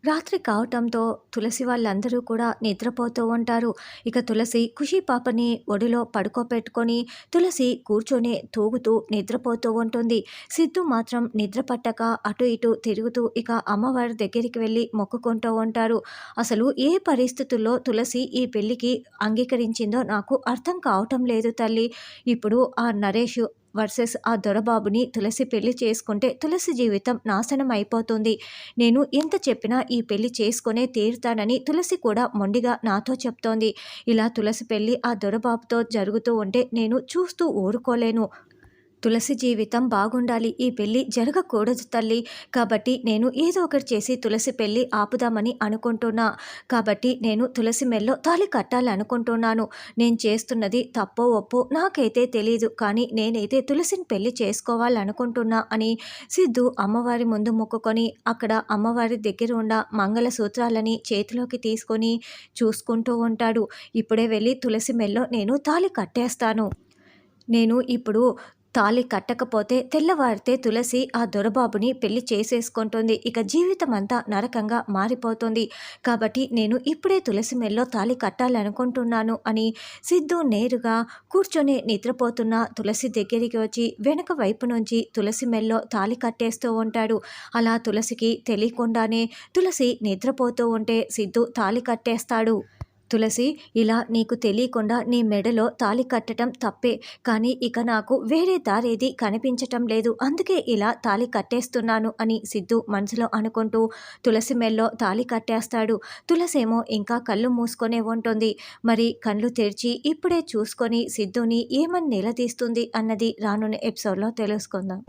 రాత్రి కావటంతో తులసి వాళ్ళందరూ కూడా నిద్రపోతూ ఉంటారు. ఇక తులసి ఖుషి పాపని ఒడిలో పడుకోపెట్టుకొని తులసి కూర్చొని తూగుతూ నిద్రపోతూ ఉంటుంది. సిద్ధు మాత్రం నిద్ర పట్టక అటు ఇటు తిరుగుతూ ఇక అమ్మవారి దగ్గరికి వెళ్ళి మొక్కుకుంటూ ఉంటారు. అసలు ఏ పరిస్థితుల్లో తులసి ఈ పెళ్ళికి అంగీకరించిందో నాకు అర్థం కావటం లేదు తల్లి. ఇప్పుడు ఆ నరేష్ వర్సెస్ ఆ దొరబాబుని తులసి పెళ్లి చేసుకుంటే తులసి జీవితం నాశనం అయిపోతుంది. నేను ఎంత చెప్పినా ఈ పెళ్లి చేసుకొనే తీరుతానని తులసి కూడా మొండిగా నాతో చెప్తోంది. ఇలా తులసి పెళ్లి ఆ దొరబాబుతో జరుగుతూ ఉంటే నేను చూస్తూ ఊరుకోలేను. తులసి జీవితం బాగుండాలి. ఈ పెళ్ళి జరగకూడదు తల్లి. కాబట్టి నేను ఏదో ఒకటి చేసి తులసి పెళ్ళి ఆపుదామని అనుకుంటున్నా. కాబట్టి నేను తులసి మెడలో తాళి కట్టాలనుకుంటున్నాను. నేను చేస్తున్నది తప్పో ఒప్పో నాకైతే తెలీదు. కానీ నేనైతే తులసిని పెళ్లి చేసుకోవాలనుకుంటున్నా అని సిద్ధు అమ్మవారి ముందు మొక్కుకొని అక్కడ అమ్మవారి దగ్గర ఉన్న మంగళసూత్రాలని చేతిలోకి తీసుకొని చూసుకుంటూ ఉంటాడు. ఇప్పుడే వెళ్ళి తులసి మెడలో నేను తాళి కట్టేస్తాను. నేను ఇప్పుడు తాళి కట్టకపోతే తెల్లవారితే తులసి ఆ దొరబాబుని పెళ్లి చేసేసుకుంటుంది. ఇక జీవితం అంతా నరకంగా మారిపోతుంది. కాబట్టి నేను ఇప్పుడే తులసి మెడలో తాళి కట్టాలనుకుంటున్నాను అని సిద్ధు నేరుగా కూర్చొని నిద్రపోతున్న తులసి దగ్గరికి వచ్చి వెనక వైపు నుంచి తులసి మెడలో తాళి కట్టేస్తూ ఉంటాడు. అలా తులసికి తెలియకుండానే తులసి నిద్రపోతూ ఉంటే సిద్ధు తాళి కట్టేస్తాడు. తులసి, ఇలా నీకు తెలియకుండా నీ మెడలో తాళి కట్టడం తప్పే. కానీ ఇక నాకు వేరే దారేది కనిపించటం లేదు. అందుకే ఇలా తాళి కట్టేస్తున్నాను అని సిద్ధు మనసులో అనుకుంటూ తులసి మెడలో తాళి కట్టేస్తాడు. తులసేమో ఇంకా కళ్ళు మూసుకొనే ఉంటుంది. మరి కళ్ళు తెరిచి ఇప్పుడే చూసుకొని సిద్ధుని ఏమని నిలదీస్తుంది అన్నది రానున్న ఎపిసోడ్లో తెలుసుకుందాం.